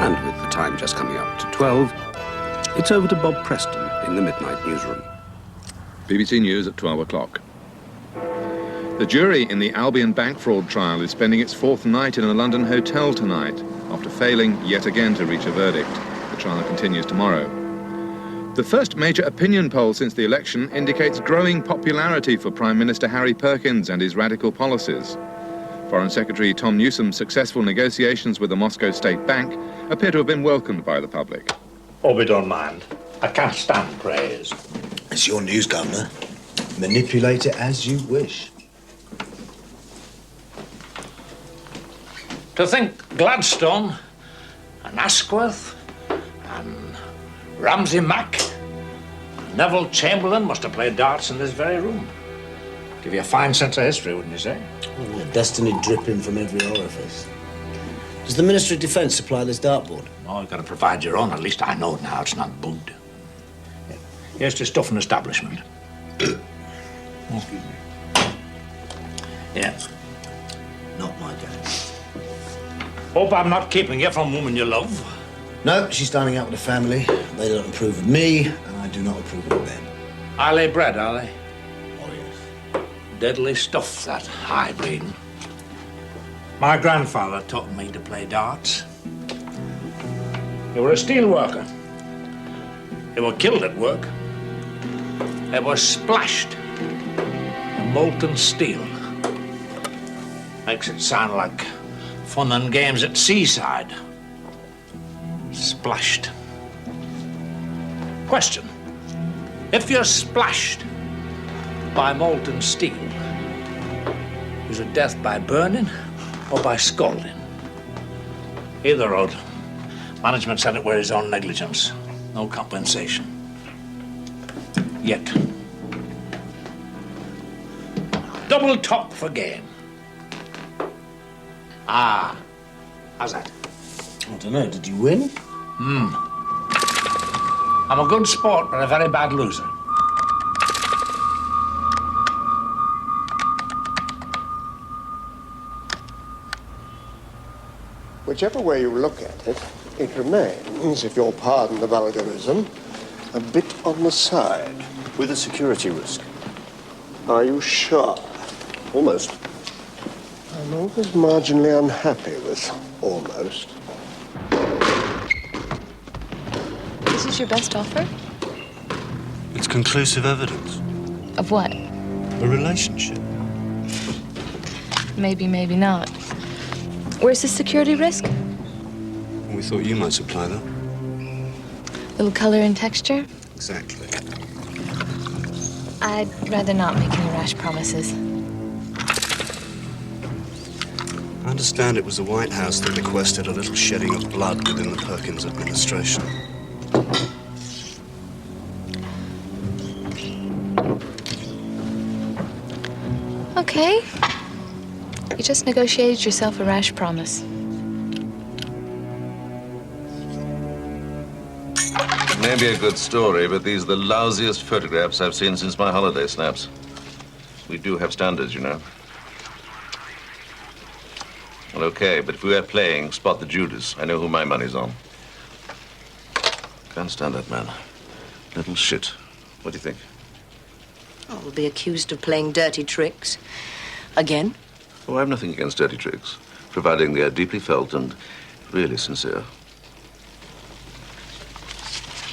And with the time just coming up to 12, it's over to Bob Preston in the Midnight Newsroom. BBC News at 12 o'clock. The jury in the Albion bank fraud trial is spending its fourth night in a London hotel tonight, after failing yet again to reach a verdict. The trial continues tomorrow. The first major opinion poll since the election indicates growing popularity for Prime Minister Harry Perkins and his radical policies. Foreign Secretary Tom Newsom's successful negotiations with the Moscow State Bank appear to have been welcomed by the public. Hope you don't mind. I can't stand praise. It's your news, Governor. Manipulate it as you wish. To think Gladstone and Asquith and Ramsay Mack and Neville Chamberlain must have played darts in this very room. Give you a fine sense of history, wouldn't you say? Oh, destiny dripping from every orifice. Does the Ministry of Defence supply this dartboard? No, you've got to provide your own. At least I know now it's not bugged. Here's to stuff an establishment. Excuse me. Yeah. Not my game. Hope I'm not keeping you from woman you love. No, she's dining out with the family. They don't approve of me, and I do not approve of them. I lay bread, are they? Oh, yes. Deadly stuff, that high breeding. My grandfather taught me to play darts. He were a steel worker. They were killed at work. They were splashed in molten steel. Makes it sound like fun and games at seaside. Splashed. Question. If you're splashed by molten steel, is it death by burning or by scalding? Either road. Management said it were his own negligence. No compensation. Yet. Double top for game. Ah. How's that? I don't know. Did you win? I'm a good sport, but a very bad loser. Whichever way you look at it, it remains, if you'll pardon the vulgarism, a bit on the side. With a security risk. Are you sure? Almost. I'm always marginally unhappy with almost. This is your best offer? It's conclusive evidence. Of what? A relationship. Maybe, maybe not. Where's the security risk? We thought you might supply that. Little color and texture? Exactly. I'd rather not make any rash promises. I understand it was the White House that requested a little shedding of blood within the Perkins administration. Okay. You just negotiated yourself a rash promise. It may be a good story, but these are the lousiest photographs I've seen since my holiday snaps. We do have standards, you know. Well, okay, but if we were playing Spot the Judas, I know who my money's on. Can't stand that man. Little shit. What do you think? Oh, we'll be accused of playing dirty tricks. Again? Oh, I have nothing against dirty tricks, providing they are deeply felt and really sincere.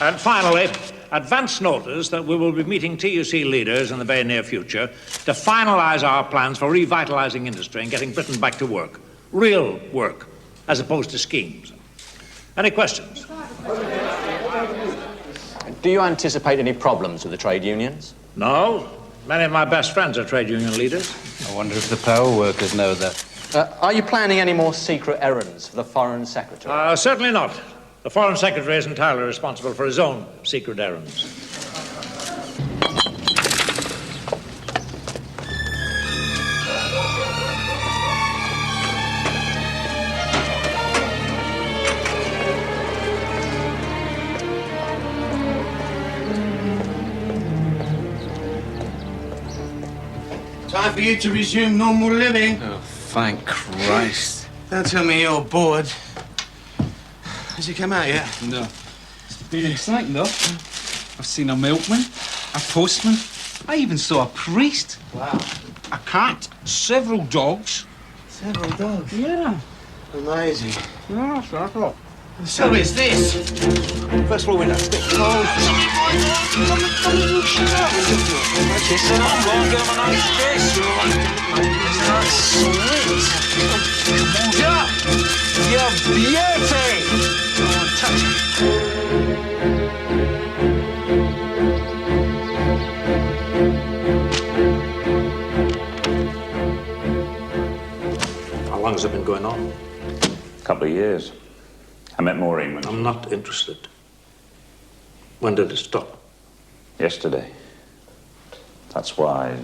And finally, advance notice that we will be meeting TUC leaders in the very near future to finalize our plans for revitalizing industry and getting Britain back to work. Real work, as opposed to schemes. Any questions? Do you anticipate any problems with the trade unions? No. Many of my best friends are trade union leaders. I wonder if the poll workers know that. Are you planning any more secret errands for the Foreign Secretary? Certainly not. The Foreign Secretary is entirely responsible for his own secret errands. Time for you to resume normal living. Oh, thank Christ. Don't tell me you're bored. Has he come out yet? No. It's been exciting, though. I've seen a milkman, a postman. I even saw a priest. Wow. A cat, several dogs. Several dogs? Yeah. Amazing. Yeah, that's all. So is this. First floor window. Quick. Shut up. Listen, I'm going to get him a nice kiss. That's sweet. Yeah. You're beauty. Go on, touch it. How long has it been going on? A couple of years. I met Maureen when... I'm not interested. When did it stop? Yesterday. That's why...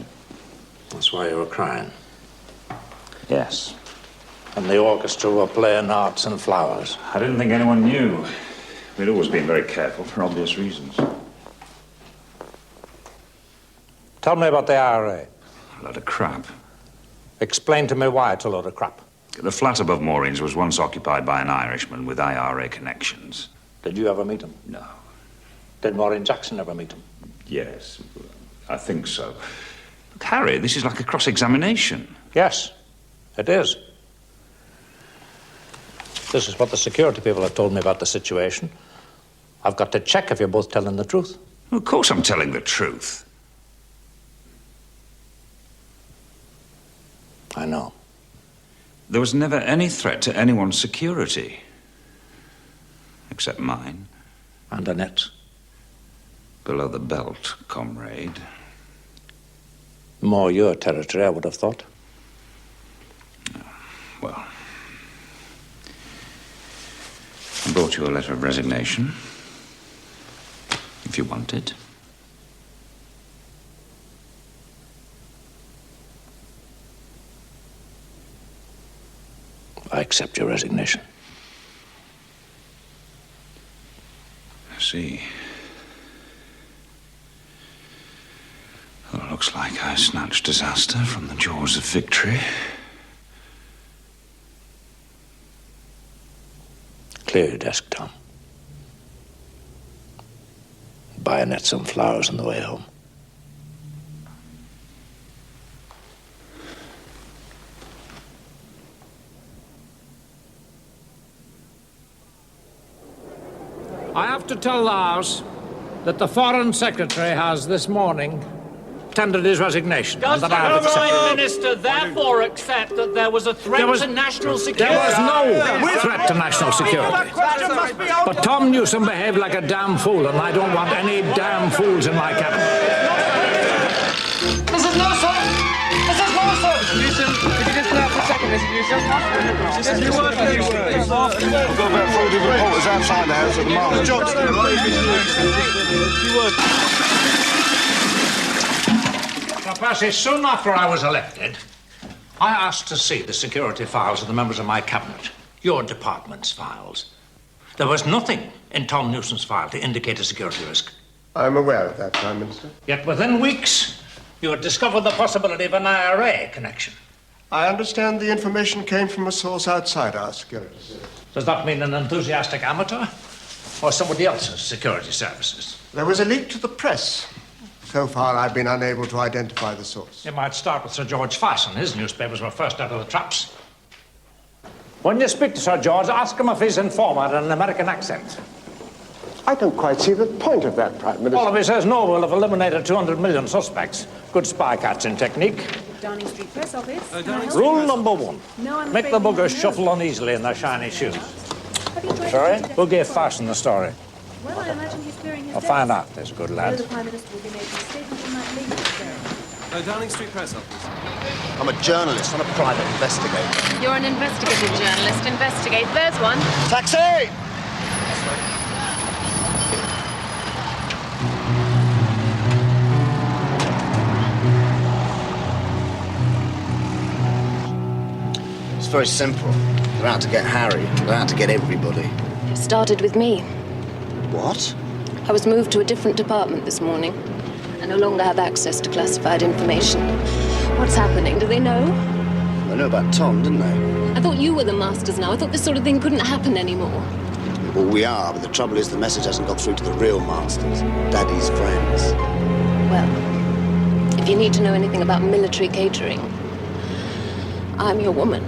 That's why you were crying. Yes. And the orchestra were playing Hearts and Flowers. I didn't think anyone knew. We'd always been very careful for obvious reasons. Tell me about the IRA. A lot of crap. Explain to me why it's a load of crap. The flat above Maureen's was once occupied by an Irishman with IRA connections. Did you ever meet him? No. Did Maureen Jackson ever meet him? Yes, I think so. Look, Harry, this is like a cross-examination. Yes, it is. This is what the security people have told me about the situation. I've got to check if you're both telling the truth. Well, of course I'm telling the truth. I know. There was never any threat to anyone's security. Except mine. And Annette's. Below the belt, comrade. More your territory, I would have thought. Well, I brought you a letter of resignation. If you want it. I accept your resignation. I see. Well, it looks like I snatched disaster from the jaws of victory. Clear your desk, Tom. Buy Annette some flowers on the way home. I have to tell the House that the Foreign Secretary has this morning tendered his resignation. Does and the that I have accepted. Prime Minister therefore accept that there was a threat to national security? There was no threat to national security. But Tom Newsom behaved like a damn fool, and I don't want any damn fools in my cabinet. Mrs. Newsom! Mrs. Newsom! Newsom, could you just come out for a second, Mrs. Newsom? Just a few words. We've got about 40 reporters outside the house at the moment. Now, Percy, soon after I was elected, I asked to see the security files of the members of my cabinet, your department's files. There was nothing in Tom Newsom's file to indicate a security risk. I'm aware of that, Prime Minister. Yet within weeks, you had discovered the possibility of an IRA connection. I understand the information came from a source outside our security service. Does that mean an enthusiastic amateur or somebody else's security services? There was a leak to the press. So far, I've been unable to identify the source. You might start with Sir George Farson. His newspapers were first out of the traps. When you speak to Sir George, ask him if he's informer in an American accent. I don't quite see the point of that, Prime Minister. Well, if he says no, we'll have eliminated 200 million suspects. Good spy catching technique. Downing Street Press Office. Rule number one. No, I'm Make the afraid buggers no. shuffle uneasily in their shiny shoes. Have you tried Sorry? to reach Who gave Farson the story? Well, I imagine he's clearing his I'll desk. find out. There's a good I know lad. the Prime Minister will be making a statement on that later today. Downing Street Press Office. I'm a journalist, not a private investigator. You're an investigative journalist. Investigate. There's one. Taxi! It's very simple. They're out to get Harry. They're out to get everybody. It started with me. What? I was moved to a different department this morning. I no longer have access to classified information. What's happening? Do they know? They know about Tom, didn't they? I thought you were the masters now. I thought this sort of thing couldn't happen anymore. Well, we are, but the trouble is the message hasn't got through to the real masters. Daddy's friends. Well, if you need to know anything about military catering, I'm your woman.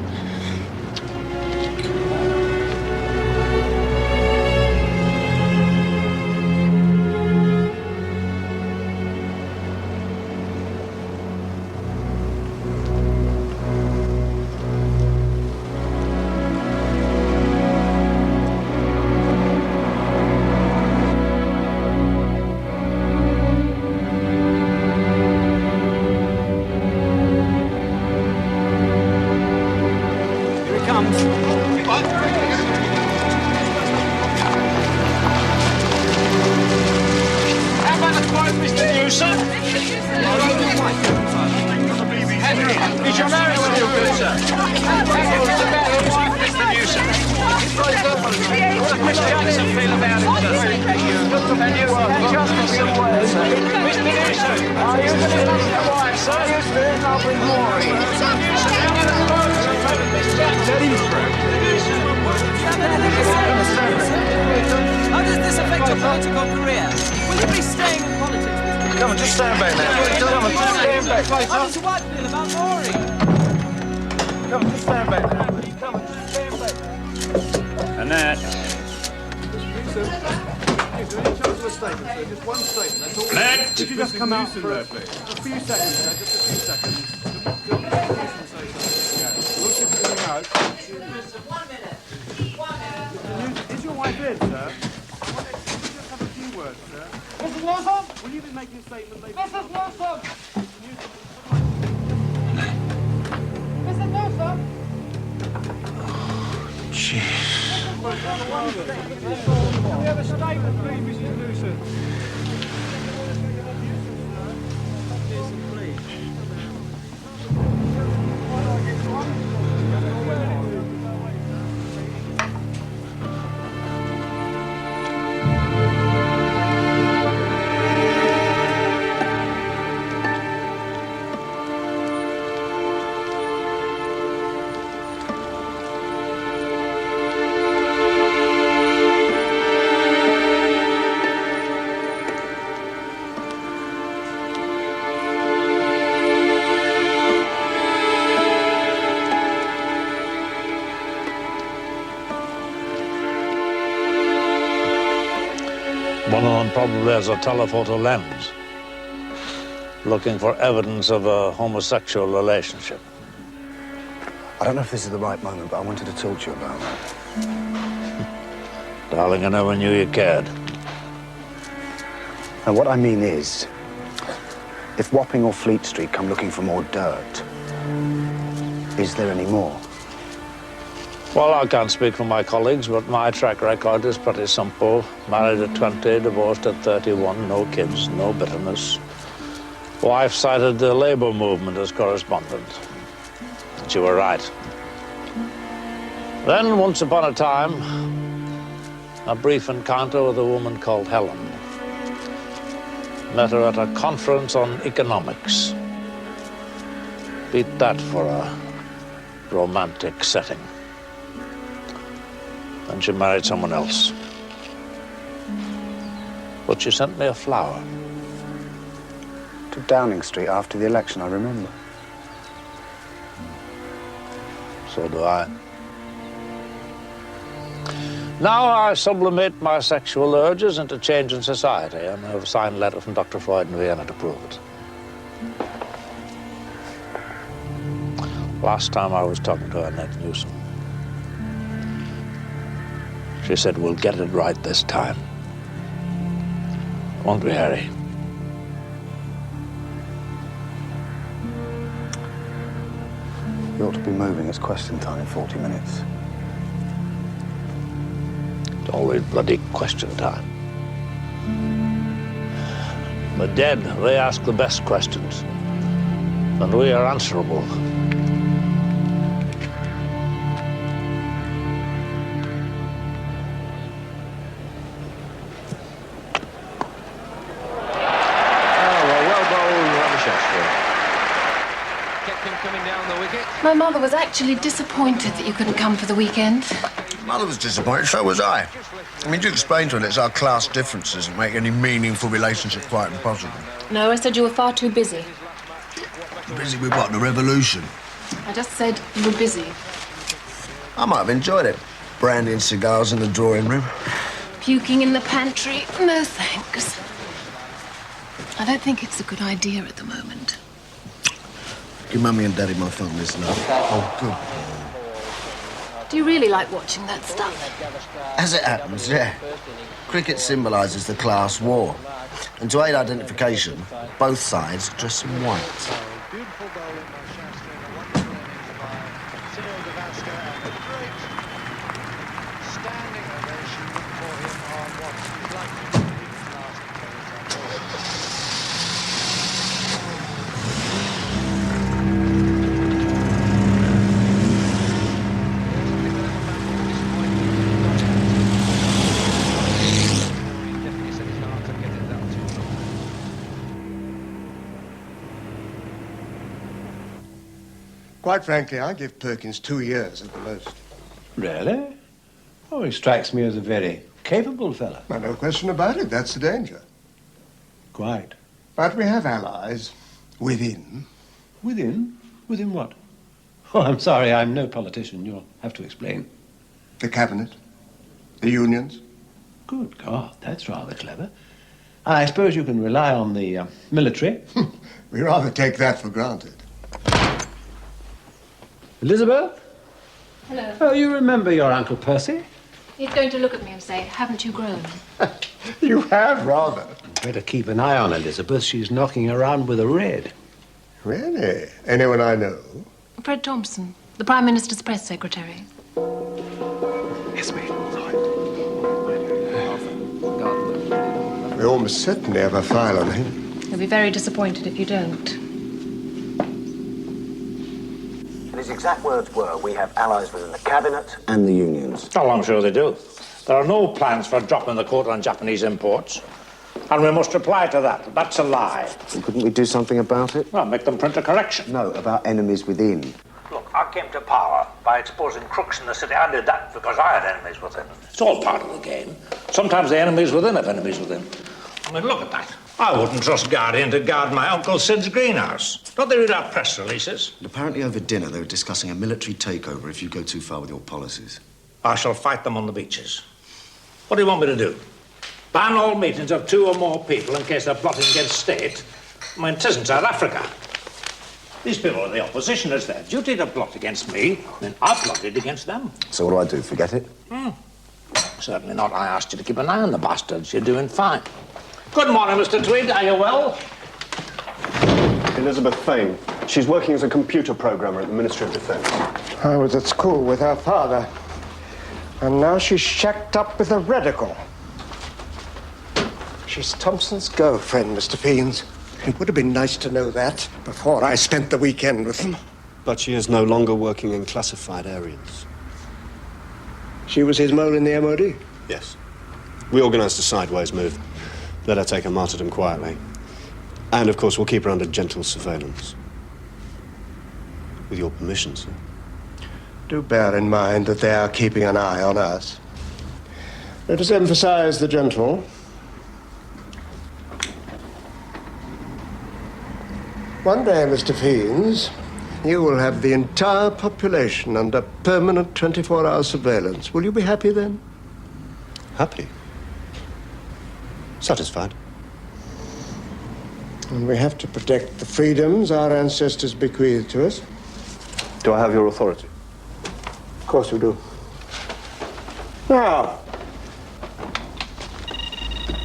One of them probably has a telephoto lens, looking for evidence of a homosexual relationship. I don't know if this is the right moment, but I wanted to talk to you about that. Darling, I never knew you cared. And what I mean is, if Wapping or Fleet Street come looking for more dirt, is there any more? Well, I can't speak for my colleagues, but my track record is pretty simple. Married at 20, divorced at 31, no kids, no bitterness. Wife cited the labor movement as correspondent. And you were right. Then, once upon a time, a brief encounter with a woman called Helen. Met her at a conference on economics. Beat that for a romantic setting. And she married someone else. But she sent me a flower. To Downing Street after the election, I remember. So do I. Now I sublimate my sexual urges into change in society, and I have a signed letter from Dr. Freud in Vienna to prove it. Last time I was talking to Annette Newsom. She said, we'll get it right this time. Won't we, Harry? You ought to be moving. It's question time in 40 minutes. It's always bloody question time. The dead, they ask the best questions. And we are answerable. him coming down the wicket. My mother was actually disappointed that you couldn't come for the weekend. Mother was disappointed, so was I. I mean, to explain to her that it's our class differences that make any meaningful relationship quite impossible. No, I said you were far too busy. Busy with what, the revolution? I just said you were busy. I might have enjoyed it. Brandy and cigars in the drawing room. Puking in the pantry? No, thanks. I don't think it's a good idea at the moment. Give Mummy and Daddy my fondest love. Oh, good. Do you really like watching that stuff? As it happens, yeah. Cricket symbolises the class war. And to aid identification, both sides dress in white. Quite frankly, I give Perkins 2 years at the most. Really? Oh, he strikes me as a very capable fellow. Well, no question about it. That's the danger. Quite. But we have allies within. Within? Within what? Oh, I'm sorry, I'm no politician. You'll have to explain. The cabinet. The unions. Good God, that's rather clever. I suppose you can rely on the military. We rather take that for granted. Elizabeth? Hello. Oh, you remember your Uncle Percy? He's going to look at me and say, haven't you grown? You have, rather. Better keep an eye on Elizabeth. She's knocking around with a red. Really? Anyone I know? Fred Thompson, the Prime Minister's press secretary. Yes, mate. We almost certainly have a file on him. He'll be very disappointed if you don't. And his exact words were, we have allies within the cabinet and the unions. Oh, I'm sure they do. There are no plans for dropping the quota on Japanese imports. And we must reply to that. That's a lie. Couldn't we do something about it? Well, make them print a correction. No, about enemies within. Look, I came to power by exposing crooks in the city. I did that because I had enemies within. It's all part of the game. Sometimes the enemies within have enemies within. I mean, look at that. I wouldn't trust Guardian to guard my Uncle Sid's greenhouse. Don't they read our press releases? Apparently over dinner they were discussing a military takeover if you go too far with your policies. I shall fight them on the beaches. What do you want me to do? Ban all meetings of 2 or more people in case they're plotting against state? I mean, 'tisn't South Africa. These people are the opposition. It's their duty to plot against me. Then I plotted against them. So what do? Forget it? Certainly not. I asked you to keep an eye on the bastards. You're doing fine. Good morning, Mr. Tweed. Are you well? Elizabeth Fane. She's working as a computer programmer at the Ministry of Defence. I was at school with her father. And now she's shacked up with a radical. She's Thompson's girlfriend, Mr. Fiends. It would have been nice to know that before I spent the weekend with them. But she is no longer working in classified areas. She was his mole in the MOD? Yes. We organised a sideways move. Let her take her martyrdom quietly. And, of course, we'll keep her under gentle surveillance. With your permission, sir. Do bear in mind that they are keeping an eye on us. Let us emphasize the gentle. One day, Mr. Fiends, you will have the entire population under permanent 24-hour surveillance. Will you be happy then? Happy? Satisfied. And we have to protect the freedoms our ancestors bequeathed to us. Do I have your authority? Of course you do. Now,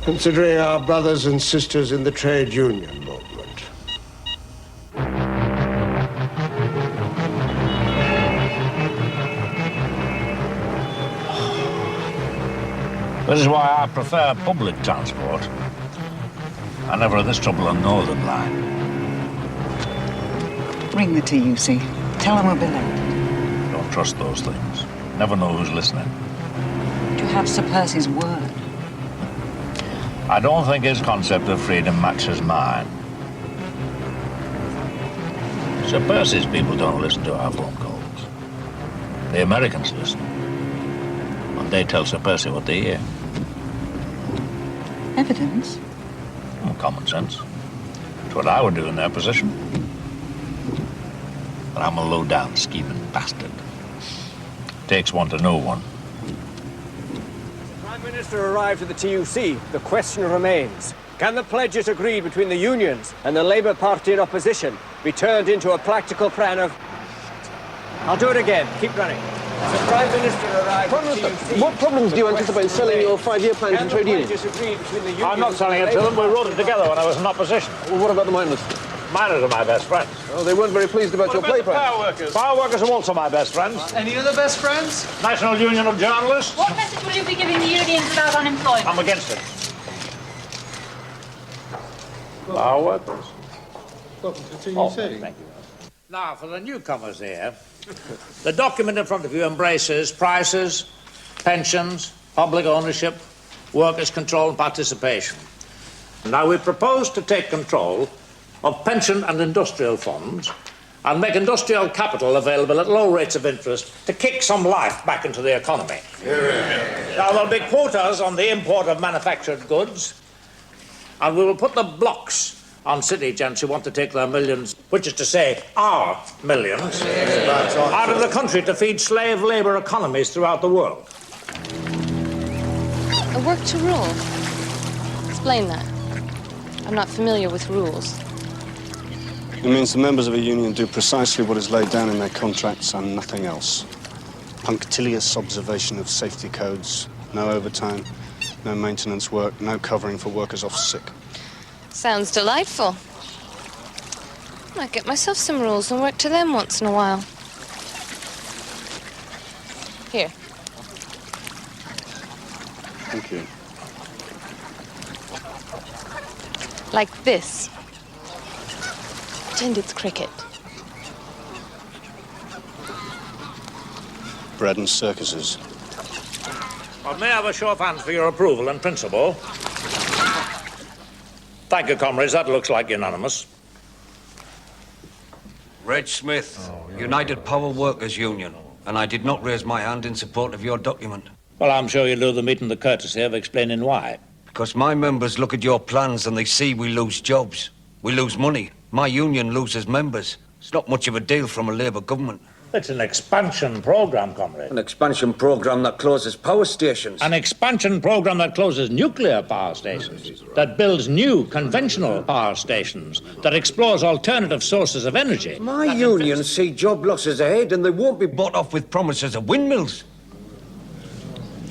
considering our brothers and sisters in the trade union movement, This is why I prefer public transport. I never had this trouble on Northern Line. Ring the TUC. Tell them we'll be late. Don't trust those things. Never know who's listening. Do you have Sir Percy's word? I don't think his concept of freedom matches mine. Sir Percy's people don't listen to our phone calls. The Americans listen. And they tell Sir Percy what they hear. Evidence? Oh, common sense. It's what I would do in their position. But I'm a low-down, scheming bastard. Takes one to know one. The Prime Minister arrived at the TUC. The question remains. Can the pledges agreed between the unions and the Labour Party in opposition be turned into a practical plan of... I'll do it again. Keep running. The Prime Minister arrived at the TUC. What problems do you anticipate selling your 5-year plan to trade unions? I'm not selling it to them. We wrote it together when I was in opposition. Well, what about the miners? Miners are my best friends. Oh, they weren't very pleased about your play price. Power workers? Power workers are also my best friends. Any other best friends? National Union of Journalists. What message will you be giving the unions about unemployment? I'm against it. Power workers. Welcome to the Oh, thank you. Now, for the newcomers here, the document in front of you embraces prices, pensions, public ownership, workers' control and participation. Now, we propose to take control of pension and industrial funds and make industrial capital available at low rates of interest to kick some life back into the economy. Now, there'll be quotas on the import of manufactured goods, and we will put the blocks on city gents who want to take their millions, which is to say, our millions, out of the country to feed slave labour economies throughout the world. A work to rule. Explain that. I'm not familiar with rules. It means the members of a union do precisely what is laid down in their contracts and nothing else. Punctilious observation of safety codes, no overtime, no maintenance work, no covering for workers off sick. Sounds delightful. Might get myself some rules and work to them once in a while. Here. Thank you. Like this. Pretend it's cricket. Bread and circuses. Well, may I have a show of hands for your approval in principle? Thank you, comrades. That looks like unanimous. Reg Smith, United Power Workers Union, and I did not raise my hand in support of your document. Well, I'm sure you'll do the meeting the courtesy of explaining why. Because my members look at your plans and they see we lose jobs. We lose money. My union loses members. It's not much of a deal from a Labour government. It's an expansion programme, comrade. An expansion programme that closes power stations. An expansion programme that closes nuclear power stations, that builds new conventional power stations, that explores alternative sources of energy. My unions see job losses ahead and they won't be bought off with promises of windmills.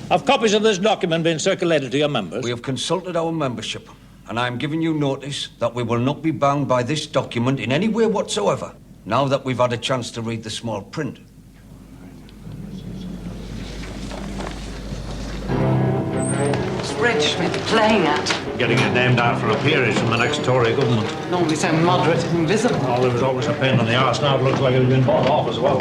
Have copies of this document been circulated to your members? We have consulted our membership, and I am giving you notice that we will not be bound by this document in any way whatsoever, now that we've had a chance to read the small print. What's Reg Smith playing at? Getting it named out for a peerage from the next Tory government. Normally so moderate and invisible. Oh, there was always a pain in the arse. Now it looks like it's been bought off as well.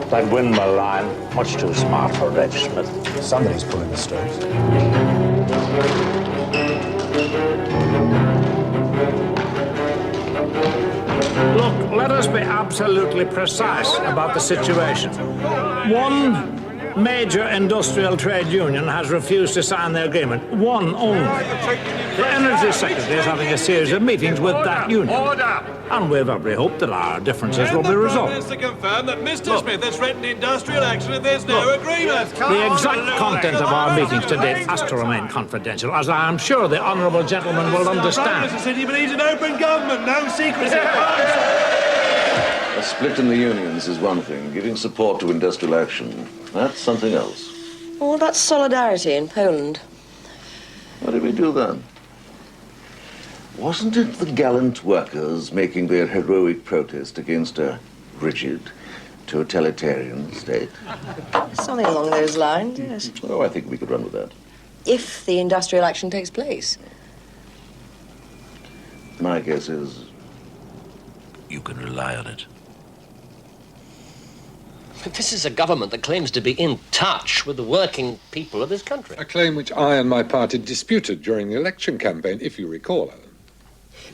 That windmill line, much too smart for Reg Smith. Somebody's pulling the strings. Look, let us be absolutely precise about the situation. One major industrial trade union has refused to sign the agreement. One only. The Energy Secretary is having a series of meetings with that union. And we've every hope that our differences will be resolved. To confirm that Mr. Smith has threatened industrial action if there's no agreement. The exact content of our meetings to date has to remain confidential, as I am sure the honourable gentleman will understand. Mr. City believes in open government, no secrecy. A split in the unions is one thing. Giving support to industrial action, that's something else. What about solidarity in Poland? What did we do then? Wasn't it the gallant workers making their heroic protest against a rigid, totalitarian state? Something along those lines, yes. Oh, I think we could run with that. If the industrial action takes place. My guess is you can rely on it. This is a government that claims to be in touch with the working people of this country. A claim which I and my party disputed during the election campaign, if you recall, Alan.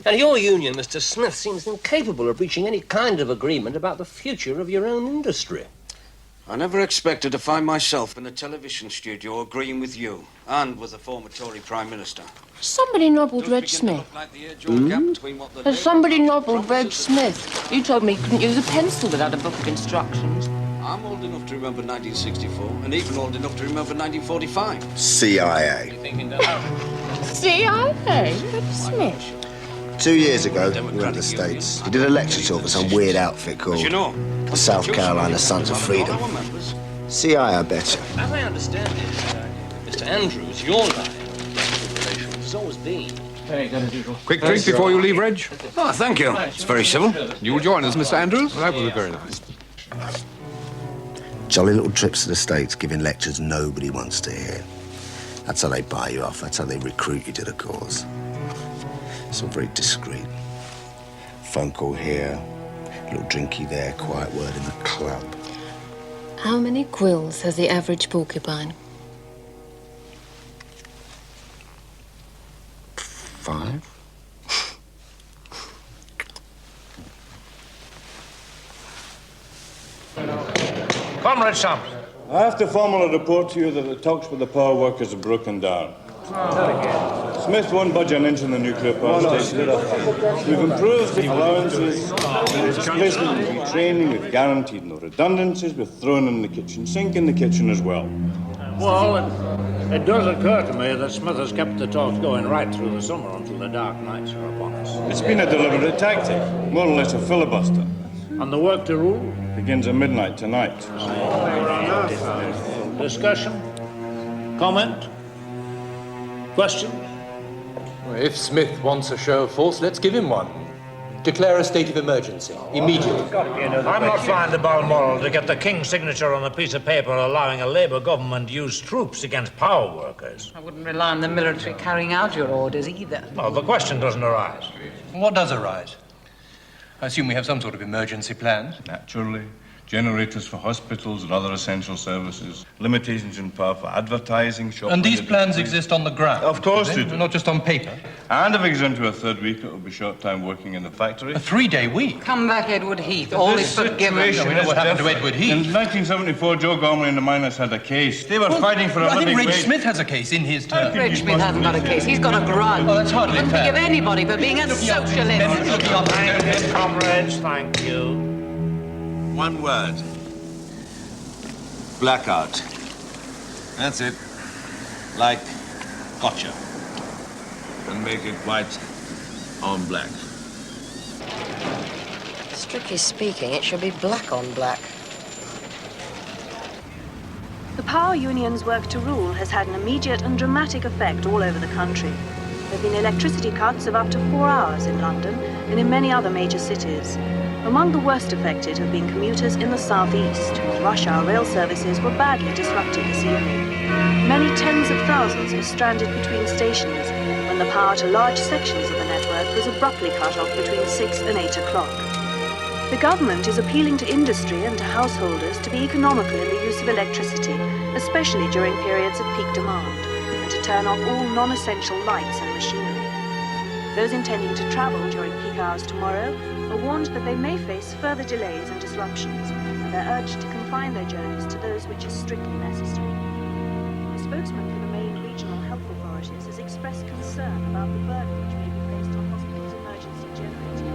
And your union, Mr. Smith, seems incapable of reaching any kind of agreement about the future of your own industry. I never expected to find myself in a television studio agreeing with you and with the former Tory Prime Minister. Somebody nobbled Reg Smith. Has somebody nobbled Reg Smith? You told me you couldn't use a pencil without a book of instructions. I'm old enough to remember 1964 and even old enough to remember 1945. CIA. CIA? Reg Smith? 2 years ago, we were in the States. He did a lecture tour for some weird outfit called the South Carolina Sons of Freedom. CIA, I bet you. As I understand it, Mr. Andrews, your line of relations has always been... Quick drink before you leave, Reg? Oh, thank you. It's very civil. You'll join us, Mr. Andrews? That would be very nice. Jolly little trips to the States, giving lectures nobody wants to hear. That's how they buy you off. That's how they recruit you to the cause. It's all very discreet. Phone call here, little drinky there, quiet word in the club. How many quills has the average porcupine? 5? Comrade Summers. I have to formally report to you that the talks with the power workers have broken down. Smith won't budge an inch in the nuclear power station. We've improved the allowances, displacement and retraining, we've guaranteed no redundancies, we've thrown in the kitchen sink in the kitchen as well. Well, it does occur to me that Smith has kept the talks going right through the summer until the dark nights are upon us. It's been a deliberate tactic, more or less a filibuster. And the work to rule? Begins at midnight tonight. Discussion? Comment? Question? If Smith wants a show of force, let's give him one. Declare a state of emergency, immediately. I'm not finding Balmoral to get the King's signature on a piece of paper allowing a Labour government to use troops against power workers. I wouldn't rely on the military carrying out your orders either. No, the question doesn't arise. What does arise? I assume we have some sort of emergency plan. Naturally. Generators for hospitals and other essential services, limitations in power for advertising, shopping... And these plans exist on the ground? Of course they do. Not just on paper? And if it goes into a third week, it will be short time working in the factory. A 3-day week? Come back, Edward Heath. All is forgiven. We know what happened to Edward Heath. In 1974, Joe Gormley and the miners had a case. They were fighting for a living I think wage. Reg Smith has a case in his turn. Reg Smith hasn't got a case. He's got a grudge. Oh, that's hardly Wouldn't fair. forgive anybody for being a socialist. Thank you, comrades. Thank you. One word. Blackout. That's it. Like gotcha. And make it white on black. Strictly speaking, it should be black on black. The power union's work to rule has had an immediate and dramatic effect all over the country. There have been electricity cuts of up to 4 hours in London and in many other major cities. Among the worst affected have been commuters in the southeast, whose rush-hour rail services were badly disrupted this evening. Many tens of thousands were stranded between stations when the power to large sections of the network was abruptly cut off between 6 and 8 o'clock. The government is appealing to industry and to householders to be economical in the use of electricity, especially during periods of peak demand, and to turn off all non-essential lights and machinery. Those intending to travel during peak hours tomorrow are warned that they may face further delays and disruptions, and they're urged to confine their journeys to those which are strictly necessary. A spokesman for the main regional health authorities has expressed concern about the burden which may be placed on hospitals' emergency generators.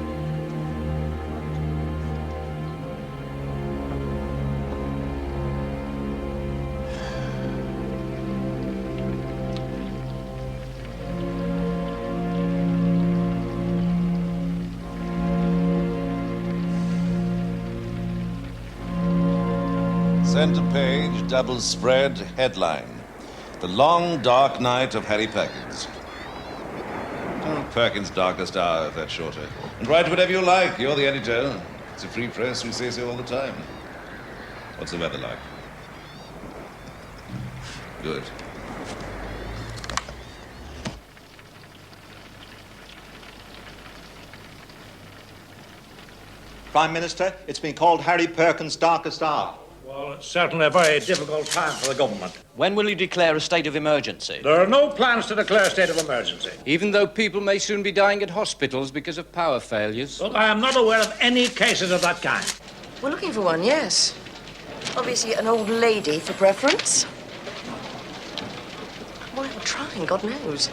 Center page, double spread, headline. The long, dark night of Harry Perkins. Oh, Perkins' darkest hour, if that's shorter. And write whatever you like. You're the editor. It's a free press. We say so all the time. What's the weather like? Good. Prime Minister, it's been called Harry Perkins' darkest hour. Well, it's certainly a very difficult time for the government. When will you declare a state of emergency? There are no plans to declare a state of emergency. Even though people may soon be dying at hospitals because of power failures? Look, I am not aware of any cases of that kind. We're looking for one, yes. Obviously an old lady for preference. Why we're trying, God knows.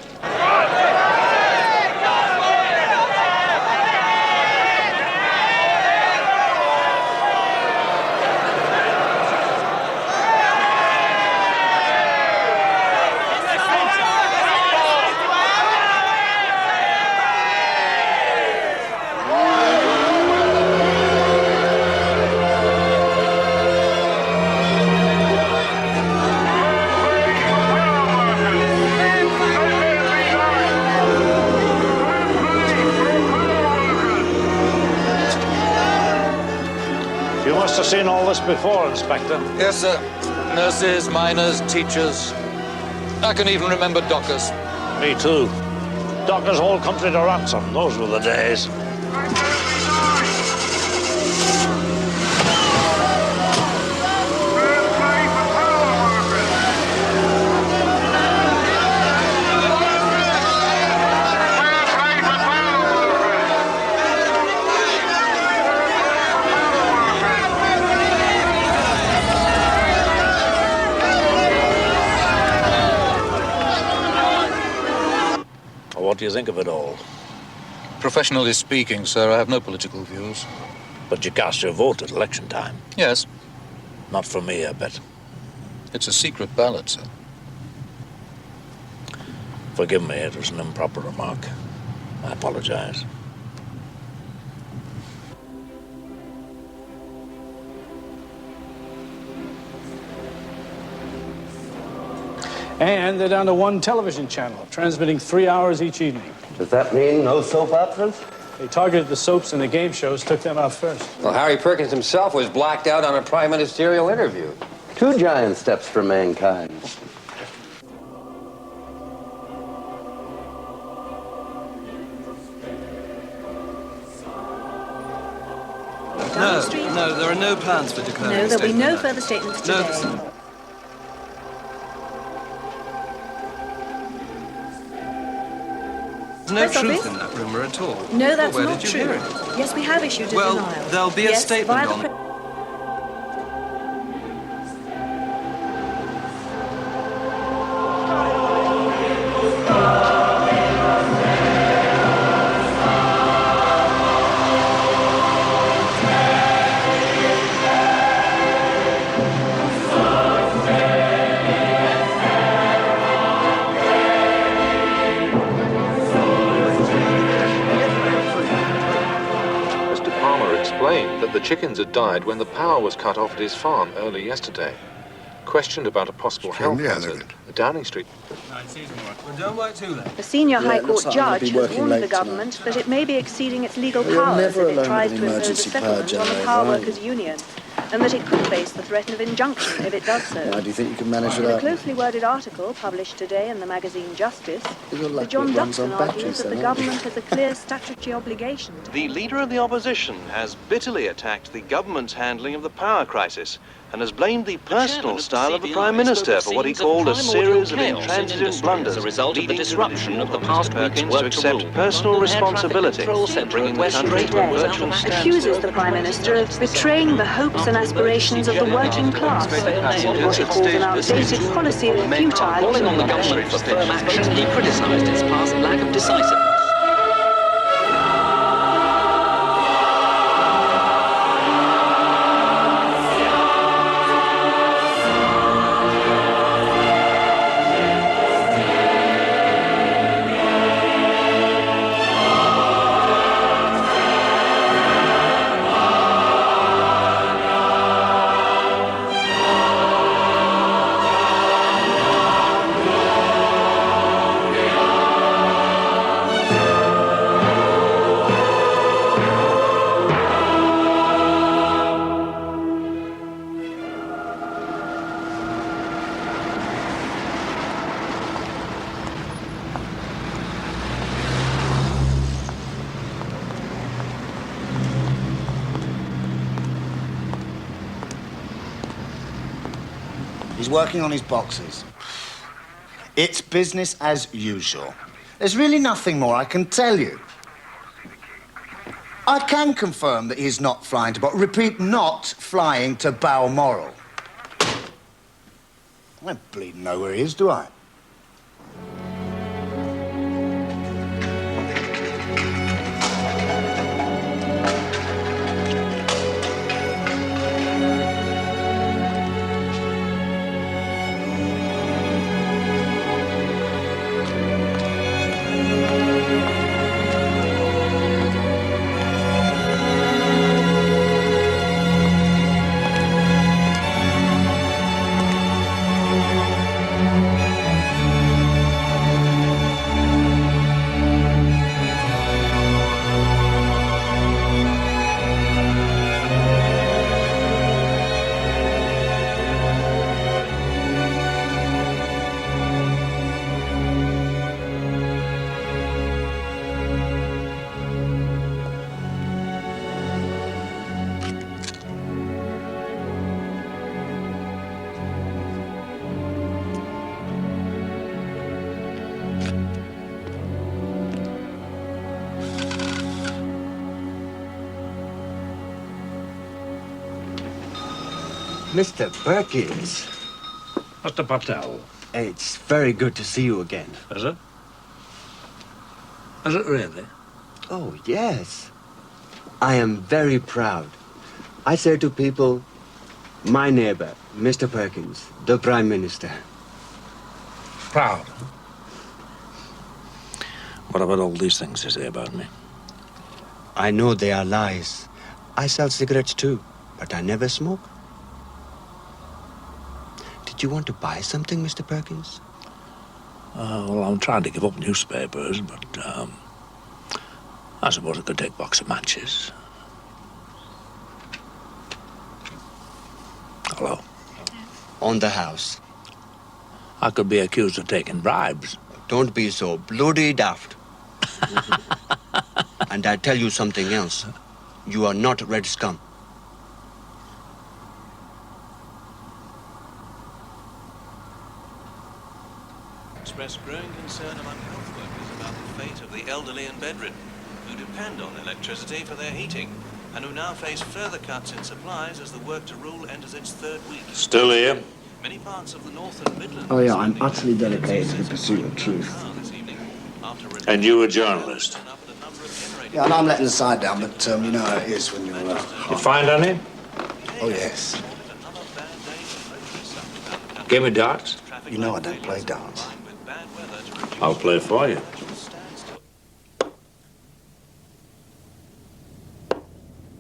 You must have seen all this before, Inspector. Yes, sir. Nurses, miners, teachers. I can even remember dockers. Me too. Dockers' whole country to ransom. Those were the days. What do you think of it all? Professionally speaking, sir, I have no political views. But you cast your vote at election time. Yes. Not for me, I bet. It's a secret ballot, sir. Forgive me, it was an improper remark. I apologize. And they're down to one television channel, transmitting 3 hours each evening. Does that mean no soap operas? They targeted the soaps and the game shows, took them out first. Well, Harry Perkins himself was blacked out on a prime ministerial interview. 2 giant steps for mankind. No, there are no plans for declaring No, a there'll be state no of further statements today. No, there's no Press truth office? in that rumour at all. No, that's Where not did you true. hear it? Yes, we have issued a Well, denial. there'll be a Yes, statement via the on pre- it. Explained that the chickens had died when the power was cut off at his farm early yesterday. Questioned about a possible health hazard at Downing Street. Well, don't work too late. The senior High it looks Court like I'm gonna judge be has working warned the late government that it may be exceeding its legal Well, you're powers never if it alone tries with to an impose a emergency power settlement on the generator, Power are you? Workers' Union, and that it could face the threat of injunction if it does so. Why do you think you can manage In a without me? closely worded article published today in the magazine Justice, You're Sir lucky John it runs Dutton on argues batteries that the then, aren't you? government has a clear statutory obligation to The leader of the opposition has bitterly attacked the government's handling of the power crisis and has blamed the personal style of the Prime Minister for what he called a series of intransigent blunders, as a result of the leading to disruption of the Mr. past week's Perkins work to to accept rule. personal responsibility, Control Centre bringing at the West country to a Street virtual standstill. accuses the Prime Minister of betraying the hopes and aspirations of the working class, and what he calls an outdated policy of futile Calling on the government for firm action, he criticised its past lack of decisiveness. He's working on his boxes. It's business as usual. There's really nothing more I can tell you. I can confirm that he's not flying to... Repeat, not flying to Balmoral. I don't bleeding know where he is, do I? Mr. Perkins. Mr. Patel. It's very good to see you again. Is it? Is it really? Oh, yes. I am very proud. I say to people, my neighbor, Mr. Perkins, the Prime Minister. Proud? What about all these things you say about me? I know they are lies. I sell cigarettes too, but I never smoke. Did you want to buy something, Mr. Perkins? Well, I'm trying to give up newspapers, but I suppose I could take a box of matches. Hello? On the house. I could be accused of taking bribes. Don't be so bloody daft. And I tell you something else. You are not Red Scum. Expressed growing concern among health workers about the fate of the elderly and bedridden, who depend on electricity for their heating, and who now face further cuts in supplies as the work to rule enters its third week. Still here? Many parts of the North and Midlands... Oh, yeah, I'm utterly dedicated to the pursuit of truth. And you a journalist? Yeah, and I'm letting the side down, but you know how it is when you're... You find any? Oh, yes. Give me darts. You know I don't play darts. I'll play for you.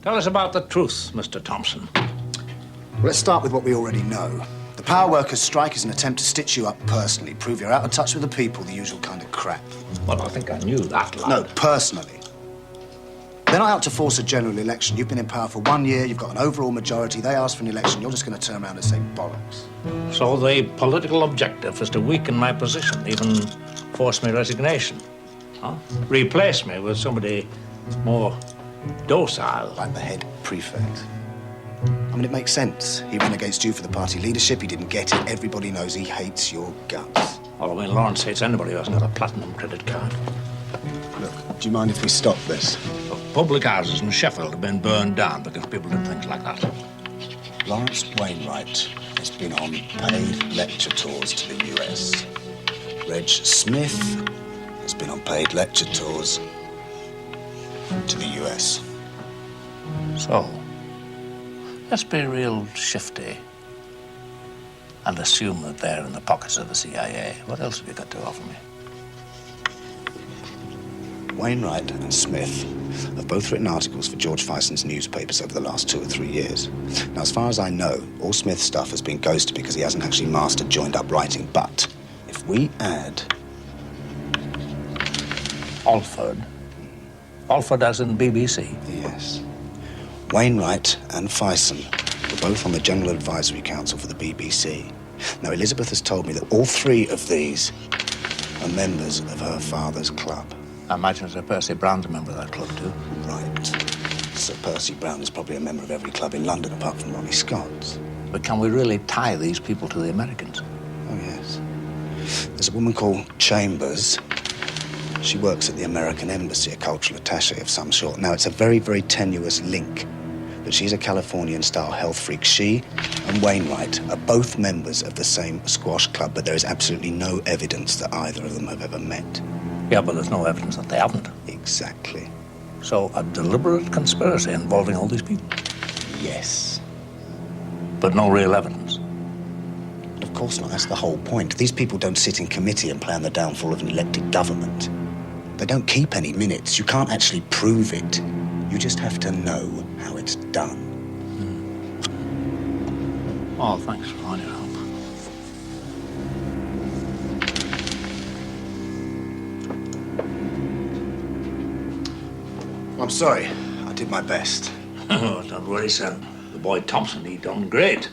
Tell us about the truth, Mr. Thompson. Let's start with what we already know. The power workers' strike is an attempt to stitch you up personally, prove you're out of touch with the people, the usual kind of crap. Well, I think I knew that, lad. No, personally. They're not out to force a general election. You've been in power for 1 year, you've got an overall majority, they ask for an election, you're just going to turn around and say bollocks. So the political objective is to weaken my position, even force me resignation. Huh? Replace me with somebody more docile. Like the head prefect. I mean, it makes sense. He ran against you for the party leadership, he didn't get it, everybody knows he hates your guts. Oh, I mean, Lawrence hates anybody who hasn't got a platinum credit card. Look, do you mind if we stop this? Look, public houses in Sheffield have been burned down because people did things like that. Lawrence Wainwright has been on paid lecture tours to the US. Reg Smith has been on paid lecture tours to the US. So, let's be real shifty and assume that they're in the pockets of the CIA. What else have you got to offer me? Wainwright and Smith have both written articles for George Fison's newspapers over the last 2 or 3 years. Now, as far as I know, all Smith's stuff has been ghosted because he hasn't actually mastered joined-up writing. But if we add... Alford? Alford as in BBC? Yes. Wainwright and Fison were both on the General Advisory Council for the BBC. Now, Elizabeth has told me that all 3 of these are members of her father's club. I imagine Sir Percy Brown's a member of that club, too. Right. Sir Percy Brown is probably a member of every club in London apart from Ronnie Scott's. But can we really tie these people to the Americans? Oh, yes. There's a woman called Chambers. She works at the American Embassy, a cultural attaché of some sort. Now, it's a very, very tenuous link, but she's a Californian-style health freak. She and Wainwright are both members of the same squash club, but there is absolutely no evidence that either of them have ever met. Yeah, but there's no evidence that they haven't. Exactly. So, a deliberate conspiracy involving all these people? Yes. But no real evidence? Of course not. That's the whole point. These people don't sit in committee and plan the downfall of an elected government. They don't keep any minutes. You can't actually prove it. You just have to know how it's done. Oh, thanks for all your help. I'm sorry. I did my best. Oh, don't worry, son. The boy Thompson, he done great.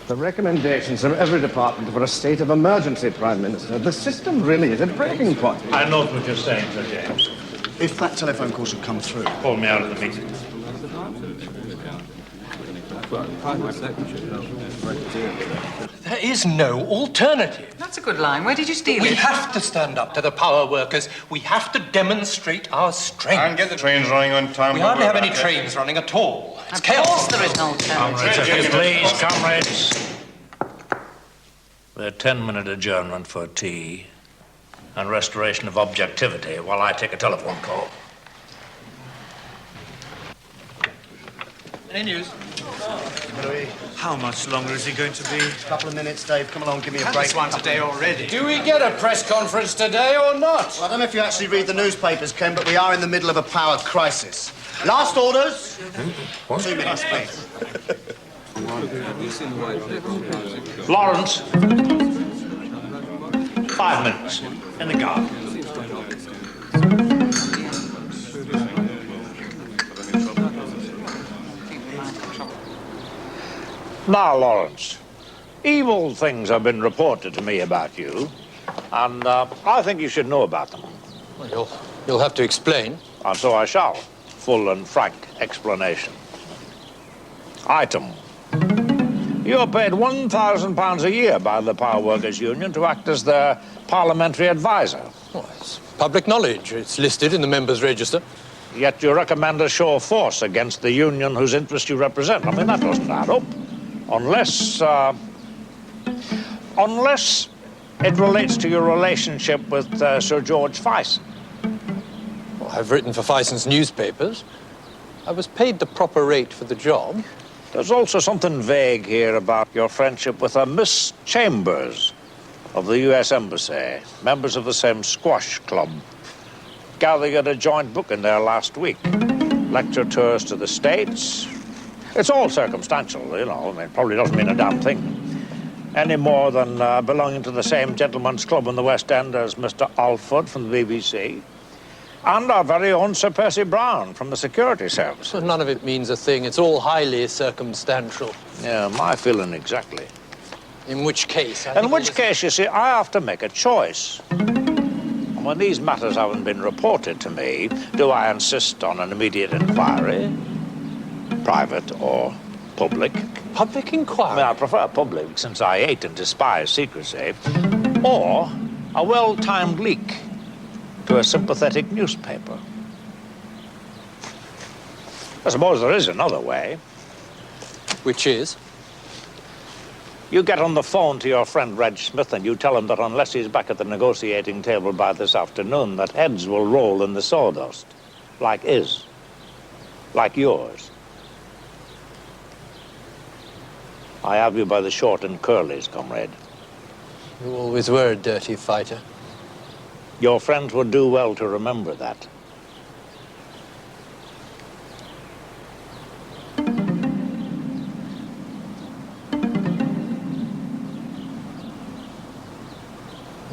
The recommendations from every department for a state of emergency, Prime Minister. The system really is at breaking point. I know what you're saying, Sir James. If that telephone call should come through... Pull me out of the meeting. There is no alternative. That's a good line. Where did you steal We it? have to stand up to the power workers. We have to demonstrate our strength. And get the trains running on time. We hardly have any trains running at all. It's chaos. Of course there is no alternative. Comrades, if you please, comrades. We're 10-minute adjournment for tea and restoration of objectivity while I take a telephone call. Any news? How much longer is he going to be? A couple of minutes, Dave. Come along, give me a Had break. this one today already. Do we get a press conference today or not? Well, I don't know if you actually read the newspapers, Ken, but we are in the middle of a power crisis. Last orders. 2 minutes, please. Lawrence. 5 minutes. In the garden. Now, Lawrence, evil things have been reported to me about you, and I think you should know about them. Well, you'll have to explain. And so I shall. Full and frank explanation. Item. You are paid £1,000 a year by the Power Workers' Union to act as their parliamentary advisor. Well, it's public knowledge. It's listed in the members' register. Yet you recommend a show of force against the union whose interest you represent. I mean, that doesn't add up. Unless it relates to your relationship with Sir George Fyson. Well, I've written for Fison's newspapers. I was paid the proper rate for the job. There's also something vague here about your friendship with a Miss Chambers of the U.S. Embassy, members of the same squash club. Gathered at a joint booking there last week. Lecture tours to the States. It's all circumstantial, you know. I mean, it probably doesn't mean a damn thing. Any more than belonging to the same gentleman's club in the West End as Mr. Alford from the BBC. And our very own Sir Percy Brown from the Security Service. So none of it means a thing. It's all highly circumstantial. Yeah, my feeling exactly. In which case? In which case, you see, I have to make a choice. And when these matters haven't been reported to me, do I insist on an immediate inquiry? Private or public? Public inquiry? I mean, I prefer public, since I hate and despise secrecy. Or a well-timed leak to a sympathetic newspaper. I suppose there is another way. Which is? You get on the phone to your friend Reg Smith and you tell him that unless he's back at the negotiating table by this afternoon, that heads will roll in the sawdust. Like his. Like yours. I have you by the short and curlies, comrade. You always were a dirty fighter. Your friends would do well to remember that.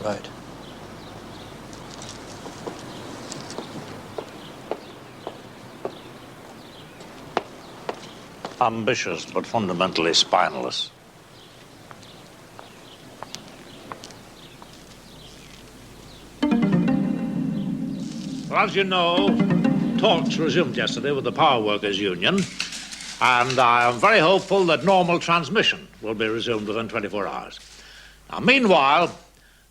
Right. Ambitious, but fundamentally spineless. Well, as you know, talks resumed yesterday with the Power Workers' Union, And I am very hopeful that normal transmission will be resumed within 24 hours. Now, meanwhile,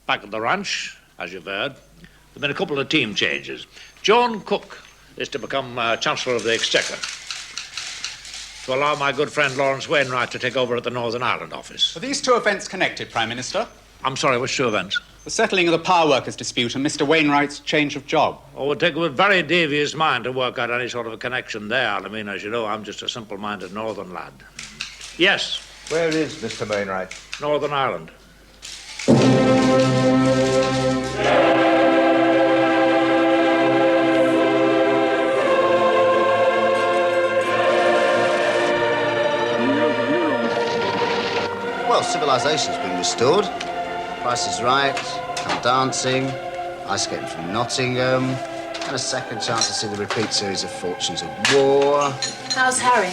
back at the ranch, as you've heard, there have been a couple of team changes. Joan Cook is to become Chancellor of the Exchequer, to allow my good friend Lawrence Wainwright to take over at the Northern Ireland office. Are these two events connected, Prime Minister? I'm sorry, which two events? The settling of the power workers dispute and Mr. Wainwright's change of job. Oh, it would take a very devious mind to work out any sort of a connection there. I mean, as you know, I'm just a simple-minded northern lad. Yes. Where is Mr. Wainwright? Northern Ireland. Well, civilization's been restored. Price is Right, Come Dancing, Ice Skating from Nottingham, and a second chance to see the repeat series of Fortunes of War. How's Harry?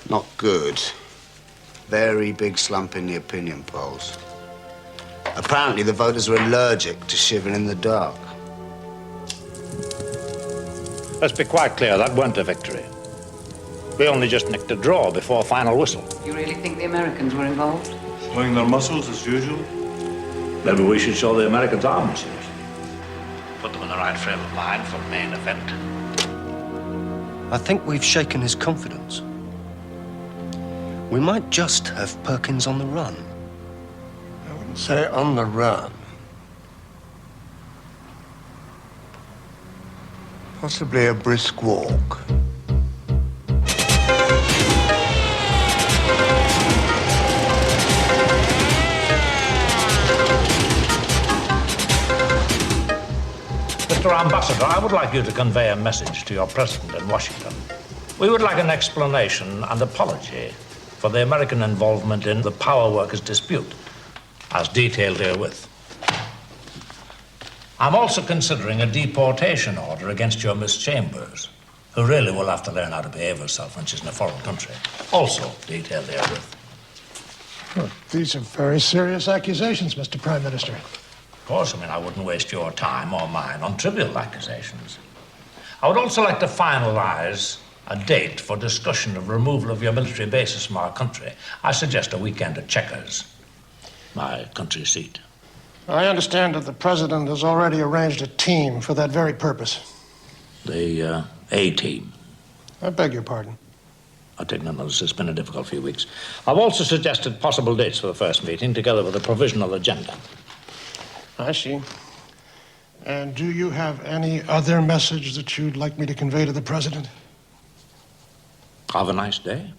Not good. Very big slump in the opinion polls. Apparently, the voters are allergic to shivering in the dark. Let's be quite clear, that weren't a victory. We only just nicked a draw before final whistle. You really think the Americans were involved? Showing their muscles as usual. Maybe we should show the Americans our muscles. Put them in the right frame of mind for the main event. I think we've shaken his confidence. We might just have Perkins on the run. I wouldn't say on the run. Possibly a brisk walk. Mr. Ambassador, I would like you to convey a message to your president in Washington. We would like an explanation and apology for the American involvement in the power workers' dispute, as detailed herewith. I'm also considering a deportation order against your Miss Chambers, who really will have to learn how to behave herself when she's in a foreign country, also detailed herewith. Well, these are very serious accusations, Mr. Prime Minister. Of course, I wouldn't waste your time or mine on trivial accusations. I would also like to finalize a date for discussion of removal of your military bases from our country. I suggest a weekend at Chequers, my country seat. I understand that the President has already arranged a team for that very purpose. The A-team. I beg your pardon. I take no notice. It's been a difficult few weeks. I've also suggested possible dates for the first meeting, together with a provisional agenda. I see. And do you have any other message that you'd like me to convey to the President? Have a nice day.